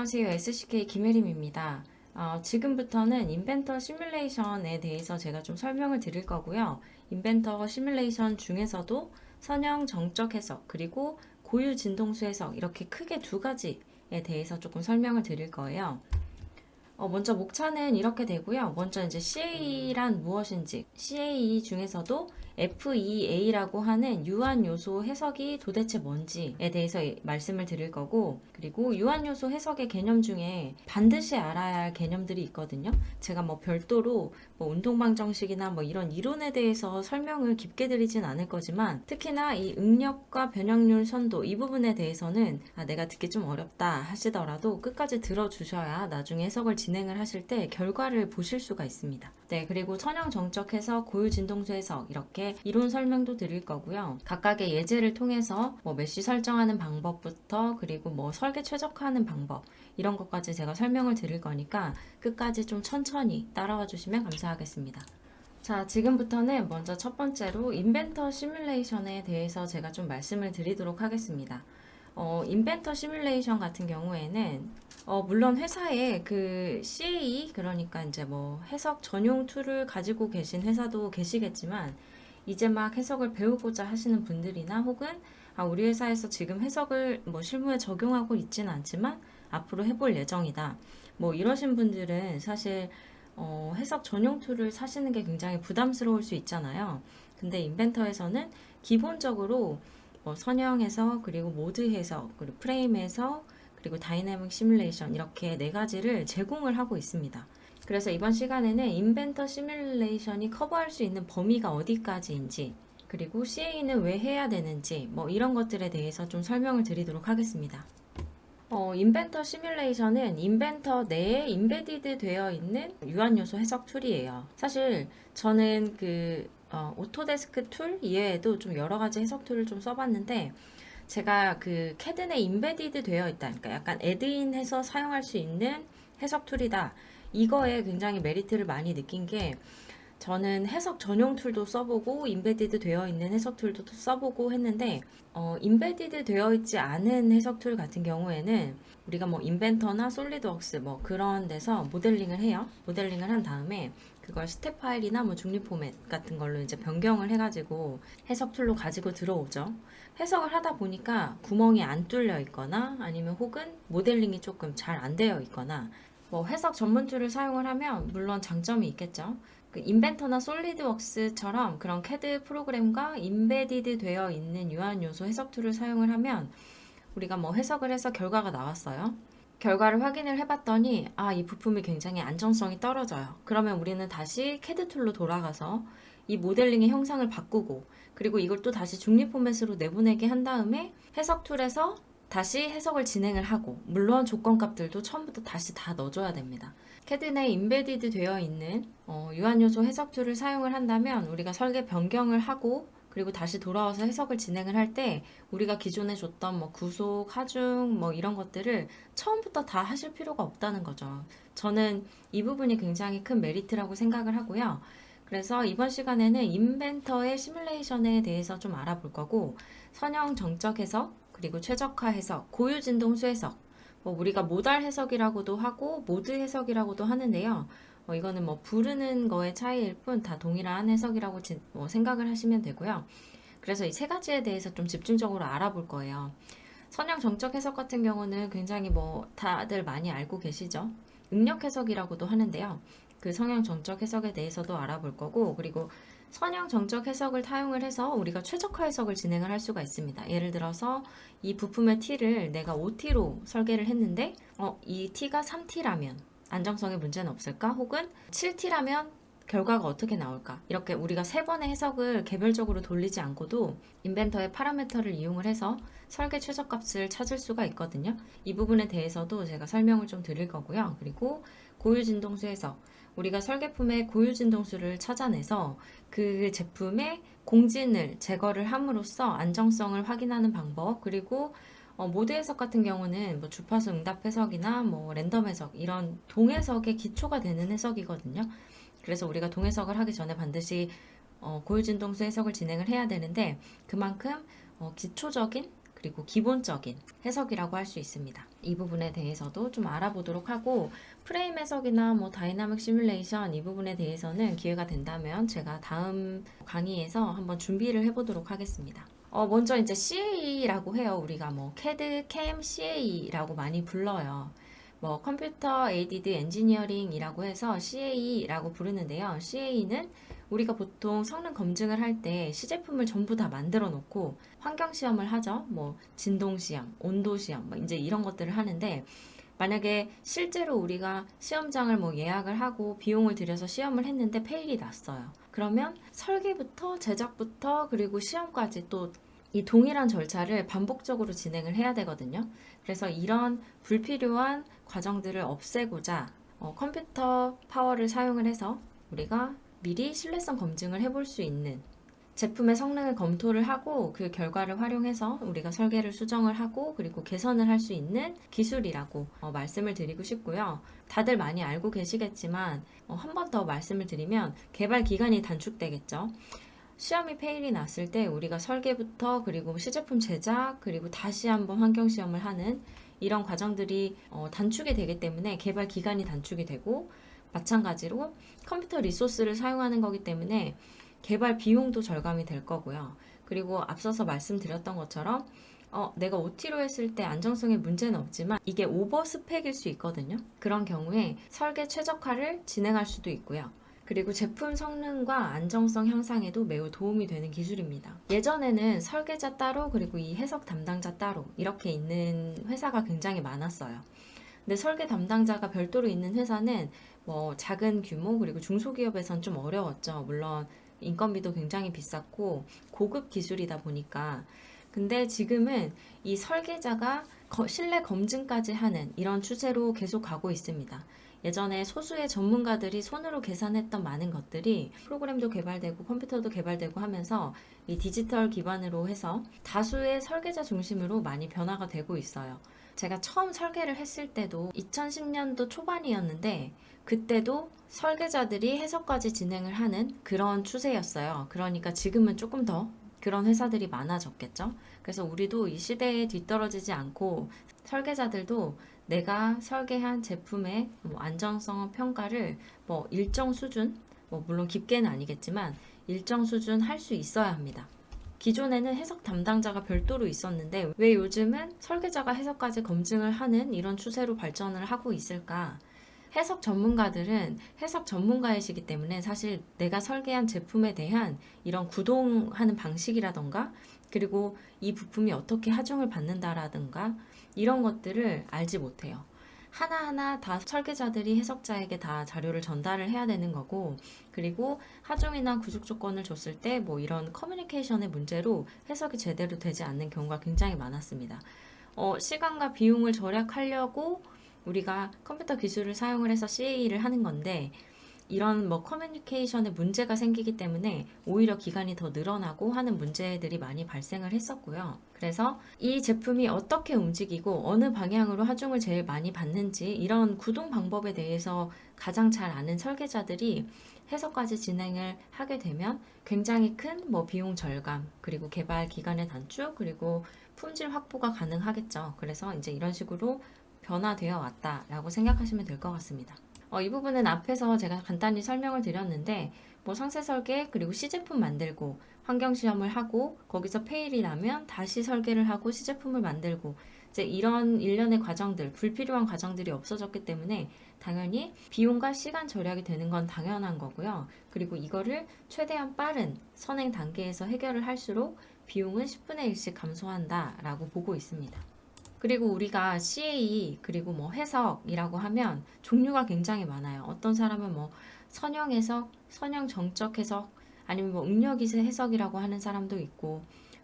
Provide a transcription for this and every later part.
안녕하세요. SCK 김혜림입니다. 지금부터는 인벤터 시뮬레이션에 대해서 제가 좀 설명을 드릴 거고요. 인벤터 시뮬레이션 중에서도 선형 정적 해석 그리고 고유 진동수 해석 이렇게 크게 두 가지에 대해서 조금 설명을 드릴 거예요. 먼저 목차는 이렇게 되고요. 먼저 이제 CA란 무엇인지, CA 중에서도 FEA라고 하는 유한 요소 해석이 도대체 뭔지에 대해서 말씀을 드릴 거고, 그리고 유한 요소 해석의 개념 중에 반드시 알아야 할 개념들이 있거든요. 제가 뭐 별도로 뭐 운동방정식이나 뭐 이런 이론에 대해서 설명을 깊게 드리진 않을 거지만, 특히나 이 응력과 변형률 선도 이 부분에 대해서는 내가 듣기 좀 어렵다 하시더라도 끝까지 들어주셔야 나중에 해석을 진행을 하실 때 결과를 보실 수가 있습니다. 네, 그리고 선형 정적 해석, 고유 진동수 해석 이렇게 이론 설명도 드릴 거고요. 각각의 예제를 통해서 뭐 메쉬 설정하는 방법부터 그리고 뭐 설계 최적화하는 방법 이런 것까지 제가 설명을 드릴 거니까 끝까지 좀 천천히 따라와 주시면 감사하겠습니다. 자, 지금부터는 먼저 첫 번째로 인벤터 시뮬레이션에 대해서 제가 좀 말씀을 드리도록 하겠습니다. 인벤터 시뮬레이션 같은 경우에는 물론 회사에 그 CA 그러니까 이제 뭐 해석 전용 툴을 가지고 계신 회사도 계시겠지만 이제 막 해석을 배우고자 하시는 분들이나 혹은 우리 회사에서 지금 해석을 뭐 실무에 적용하고 있지는 않지만 앞으로 해볼 예정이다. 뭐 이러신 분들은 사실 해석 전용 툴을 사시는 게 굉장히 부담스러울 수 있잖아요. 근데 인벤터에서는 기본적으로 뭐 선형 해석, 그리고 모드 해석, 그리고 프레임 해석, 그리고 다이내믹 시뮬레이션 이렇게 네 가지를 제공을 하고 있습니다. 그래서 이번 시간에는 인벤터 시뮬레이션이 커버할 수 있는 범위가 어디까지인지, 그리고 CA는 왜 해야 되는지, 뭐 이런 것들에 대해서 좀 설명을 드리도록 하겠습니다. 인벤터 시뮬레이션은 인벤터 내에 인베디드 되어 있는 유한 요소 해석 툴이에요. 사실 저는 오토데스크 툴 이외에도 좀 여러 가지 해석 툴을 좀 써봤는데 제가 그 캐드 내 인베디드 되어 있다. 그러니까 약간 애드인 해서 사용할 수 있는 해석 툴이다. 이거에 굉장히 메리트를 많이 느낀 게 저는 해석 전용 툴도 써보고 인베디드 되어 있는 해석 툴도 써보고 했는데 인베디드 되어 있지 않은 해석 툴 같은 경우에는 우리가 뭐 인벤터나 솔리드웍스 뭐 그런 데서 모델링을 해요. 모델링을 한 다음에 그걸 스텝 파일이나 뭐 중립 포맷 같은 걸로 이제 변경을 해가지고 해석 툴로 가지고 들어오죠. 해석을 하다 보니까 구멍이 안 뚫려 있거나 아니면 혹은 모델링이 조금 잘 안 되어 있거나 뭐 해석 전문 툴을 사용을 하면 물론 장점이 있겠죠. 그 인벤터나 솔리드웍스처럼 그런 CAD 프로그램과 인베디드 되어 있는 유한 요소 해석 툴을 사용을 하면 우리가 뭐 해석을 해서 결과가 나왔어요. 결과를 확인을 해봤더니 이 부품이 굉장히 안정성이 떨어져요. 그러면 우리는 다시 CAD 툴로 돌아가서 이 모델링의 형상을 바꾸고 그리고 이걸 또 다시 중립 포맷으로 내보내게 한 다음에 해석 툴에서 다시 해석을 진행을 하고 물론 조건값들도 처음부터 다시 다 넣어줘야 됩니다. CAD 내 인베디드 되어 있는 유한 요소 해석 툴을 사용을 한다면 우리가 설계 변경을 하고 그리고 다시 돌아와서 해석을 진행을 할 때 우리가 기존에 줬던 뭐 구속, 하중 뭐 이런 것들을 처음부터 다 하실 필요가 없다는 거죠. 저는 이 부분이 굉장히 큰 메리트라고 생각을 하고요. 그래서 이번 시간에는 인벤터의 시뮬레이션에 대해서 좀 알아볼 거고 선형 정적 해석, 그리고 최적화 해석, 고유 진동수 해석, 뭐 우리가 모달 해석이라고도 하고 모드 해석이라고도 하는데요. 이거는 뭐 부르는 거의 차이일 뿐 다 동일한 해석이라고 생각을 하시면 되고요. 그래서 이 세 가지에 대해서 좀 집중적으로 알아볼 거예요. 선형 정적 해석 같은 경우는 굉장히 뭐 다들 많이 알고 계시죠? 응력 해석이라고도 하는데요. 그 선형 정적 해석에 대해서도 알아볼 거고 그리고 선형 정적 해석을 타용을 해서 우리가 최적화 해석을 진행을 할 수가 있습니다. 예를 들어서 이 부품의 T를 내가 5T로 설계를 했는데 이 T가 3T라면 안정성에 문제는 없을까? 혹은 7T라면 결과가 어떻게 나올까? 이렇게 우리가 세 번의 해석을 개별적으로 돌리지 않고도 인벤터의 파라미터를 이용을 해서 설계 최저값을 찾을 수가 있거든요. 이 부분에 대해서도 제가 설명을 좀 드릴 거고요. 그리고 고유 진동수 해석. 우리가 설계품의 고유 진동수를 찾아내서 그 제품의 공진을 제거를 함으로써 안정성을 확인하는 방법, 그리고 모드 해석 같은 경우는 뭐 주파수 응답 해석이나 뭐 랜덤 해석 이런 동해석의 기초가 되는 해석이거든요. 그래서 우리가 동해석을 하기 전에 반드시 고유 진동수 해석을 진행을 해야 되는데 그만큼 기초적인 그리고 기본적인 해석이라고 할 수 있습니다. 이 부분에 대해서도 좀 알아보도록 하고, 프레임 해석이나 뭐 다이나믹 시뮬레이션 이 부분에 대해서는 기회가 된다면 제가 다음 강의에서 한번 준비를 해보도록 하겠습니다. 먼저 이제 CA라고 해요. 우리가 뭐 CAD, CAM, CA라고 많이 불러요. 뭐 컴퓨터 에이디드 엔지니어링이라고 해서 CA라고 부르는데요. CA는 우리가 보통 성능 검증을 할 때 시제품을 전부 다 만들어 놓고 환경 시험을 하죠. 뭐 진동 시험, 온도 시험, 뭐 이제 이런 것들을 하는데, 만약에 실제로 우리가 시험장을 뭐 예약을 하고 비용을 들여서 시험을 했는데 페일이 났어요. 그러면 설계부터 제작부터 그리고 시험까지 또 이 동일한 절차를 반복적으로 진행을 해야 되거든요. 그래서 이런 불필요한 과정들을 없애고자 컴퓨터 파워를 사용을 해서 우리가 미리 신뢰성 검증을 해볼 수 있는, 제품의 성능을 검토를 하고 그 결과를 활용해서 우리가 설계를 수정을 하고 그리고 개선을 할 수 있는 기술이라고 말씀을 드리고 싶고요. 다들 많이 알고 계시겠지만 한 번 더 말씀을 드리면 개발 기간이 단축되겠죠. 시험이 페일이 났을 때 우리가 설계부터 그리고 시제품 제작 그리고 다시 한번 환경 시험을 하는 이런 과정들이 단축이 되기 때문에 개발 기간이 단축이 되고, 마찬가지로 컴퓨터 리소스를 사용하는 거기 때문에 개발 비용도 절감이 될 거고요. 그리고 앞서서 말씀드렸던 것처럼 내가 OT로 했을 때 안정성에 문제는 없지만 이게 오버 스펙일 수 있거든요. 그런 경우에 설계 최적화를 진행할 수도 있고요. 그리고 제품 성능과 안정성 향상에도 매우 도움이 되는 기술입니다. 예전에는 설계자 따로 그리고 이 해석 담당자 따로 이렇게 있는 회사가 굉장히 많았어요. 근데 설계 담당자가 별도로 있는 회사는 뭐 작은 규모 그리고 중소기업에선 좀 어려웠죠. 물론 인건비도 굉장히 비쌌고 고급 기술이다 보니까. 근데 지금은 이 설계자가 실내 검증까지 하는 이런 추세로 계속 가고 있습니다. 예전에 소수의 전문가들이 손으로 계산했던 많은 것들이 프로그램도 개발되고 컴퓨터도 개발되고 하면서 이 디지털 기반으로 해서 다수의 설계자 중심으로 많이 변화가 되고 있어요. 제가 처음 설계를 했을 때도 2010년도 초반이었는데 그때도 설계자들이 해석까지 진행을 하는 그런 추세였어요. 그러니까 지금은 조금 더 그런 회사들이 많아졌겠죠. 그래서 우리도 이 시대에 뒤떨어지지 않고 설계자들도 내가 설계한 제품의 안정성 평가를 뭐 일정 수준, 뭐 물론 깊게는 아니겠지만 일정 수준 할 수 있어야 합니다. 기존에는 해석 담당자가 별도로 있었는데 왜 요즘은 설계자가 해석까지 검증을 하는 이런 추세로 발전을 하고 있을까? 해석 전문가들은 해석 전문가이시기 때문에 사실 내가 설계한 제품에 대한 이런 구동하는 방식이라던가 그리고 이 부품이 어떻게 하중을 받는다라든가 이런 것들을 알지 못해요. 하나하나 다 설계자들이 해석자에게 다 자료를 전달을 해야 되는 거고, 그리고 하중이나 구속 조건을 줬을 때 뭐 이런 커뮤니케이션의 문제로 해석이 제대로 되지 않는 경우가 굉장히 많았습니다. 시간과 비용을 절약하려고 우리가 컴퓨터 기술을 사용을 해서 CA를 하는 건데, 이런 뭐 커뮤니케이션에 문제가 생기기 때문에 오히려 기간이 더 늘어나고 하는 문제들이 많이 발생을 했었고요. 그래서 이 제품이 어떻게 움직이고 어느 방향으로 하중을 제일 많이 받는지 이런 구동 방법에 대해서 가장 잘 아는 설계자들이 해석까지 진행을 하게 되면 굉장히 큰 뭐 비용 절감, 그리고 개발 기간의 단축, 그리고 품질 확보가 가능하겠죠. 그래서 이제 이런 식으로 변화되어 왔다라고 생각하시면 될 것 같습니다. 이 부분은 앞에서 제가 간단히 설명을 드렸는데 뭐 상세 설계 그리고 시제품 만들고 환경 시험을 하고 거기서 페일이 나면 다시 설계를 하고 시제품을 만들고 이제 이런 일련의 과정들, 불필요한 과정들이 없어졌기 때문에 당연히 비용과 시간 절약이 되는 건 당연한 거고요. 그리고 이거를 최대한 빠른 선행 단계에서 해결을 할수록 비용은 10분의 1씩 감소한다라고 보고 있습니다. 그리고 우리가 CA 그리고 뭐 해석이라고 하면 종류가 굉장히 많아요. 어떤 사람은 뭐 선형 해석, 선형 정적 해석, 아니면 뭐 응력 해석이라고 하는 사람도 있고,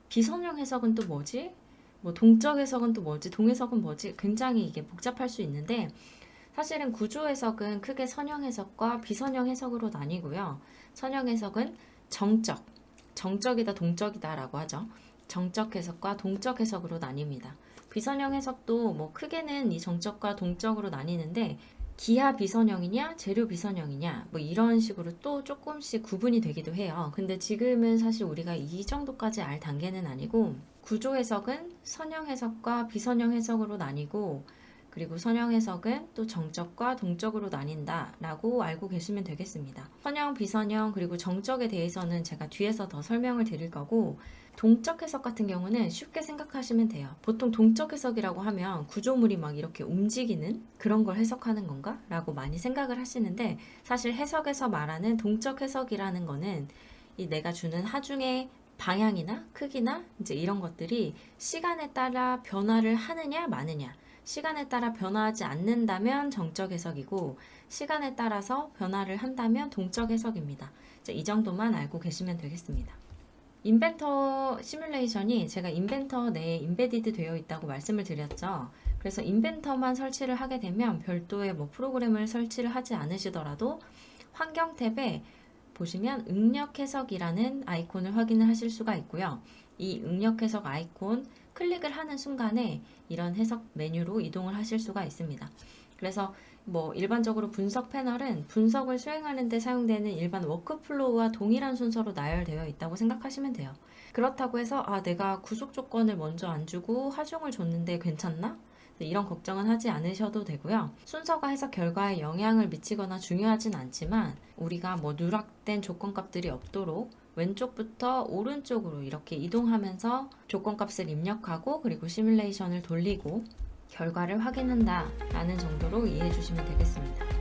비선형 해석은 또 뭐지? 뭐 동적 해석은 또 뭐지? 동해석은 뭐지? 굉장히 이게 복잡할 수 있는데 사실은 구조 해석은 크게 선형 해석과 비선형 해석으로 나뉘고요. 선형 해석은 정적이다, 동적이다라고 하죠. 정적 해석과 동적 해석으로 나뉩니다. 비선형 해석도 뭐 크게는 이 정적과 동적으로 나뉘는데 기하 비선형이냐 재료 비선형이냐 뭐 이런 식으로 또 조금씩 구분이 되기도 해요. 근데 지금은 사실 우리가 이 정도까지 알 단계는 아니고 구조 해석은 선형 해석과 비선형 해석으로 나뉘고, 그리고 선형 해석은 또 정적과 동적으로 나뉜다 라고 알고 계시면 되겠습니다. 선형, 비선형, 그리고 정적에 대해서는 제가 뒤에서 더 설명을 드릴 거고, 동적 해석 같은 경우는 쉽게 생각하시면 돼요. 보통 동적 해석이라고 하면 구조물이 막 이렇게 움직이는 그런 걸 해석하는 건가? 라고 많이 생각을 하시는데, 사실 해석에서 말하는 동적 해석이라는 거는 이 내가 주는 하중의 방향이나 크기나 이제 이런 것들이 시간에 따라 변화를 하느냐 마느냐, 시간에 따라 변화하지 않는다면 정적 해석이고, 시간에 따라서 변화를 한다면 동적 해석입니다. 이제 이 정도만 알고 계시면 되겠습니다. 인벤터 시뮬레이션이 제가 인벤터 내에 인베디드 되어 있다고 말씀을 드렸죠. 그래서 인벤터만 설치를 하게 되면 별도의 뭐 프로그램을 설치를 하지 않으시더라도 환경 탭에 보시면 응력 해석이라는 아이콘을 확인을 하실 수가 있고요. 이 응력 해석 아이콘 클릭을 하는 순간에 이런 해석 메뉴로 이동을 하실 수가 있습니다. 그래서 뭐 일반적으로 분석 패널은 분석을 수행하는 데 사용되는 일반 워크플로우와 동일한 순서로 나열되어 있다고 생각하시면 돼요. 그렇다고 해서 내가 구속 조건을 먼저 안 주고 하중을 줬는데 괜찮나? 이런 걱정은 하지 않으셔도 되고요. 순서가 해석 결과에 영향을 미치거나 중요하진 않지만 우리가 뭐 누락된 조건값들이 없도록 왼쪽부터 오른쪽으로 이렇게 이동하면서 조건값을 입력하고 그리고 시뮬레이션을 돌리고 결과를 확인한다 라는 정도로 이해해 주시면 되겠습니다.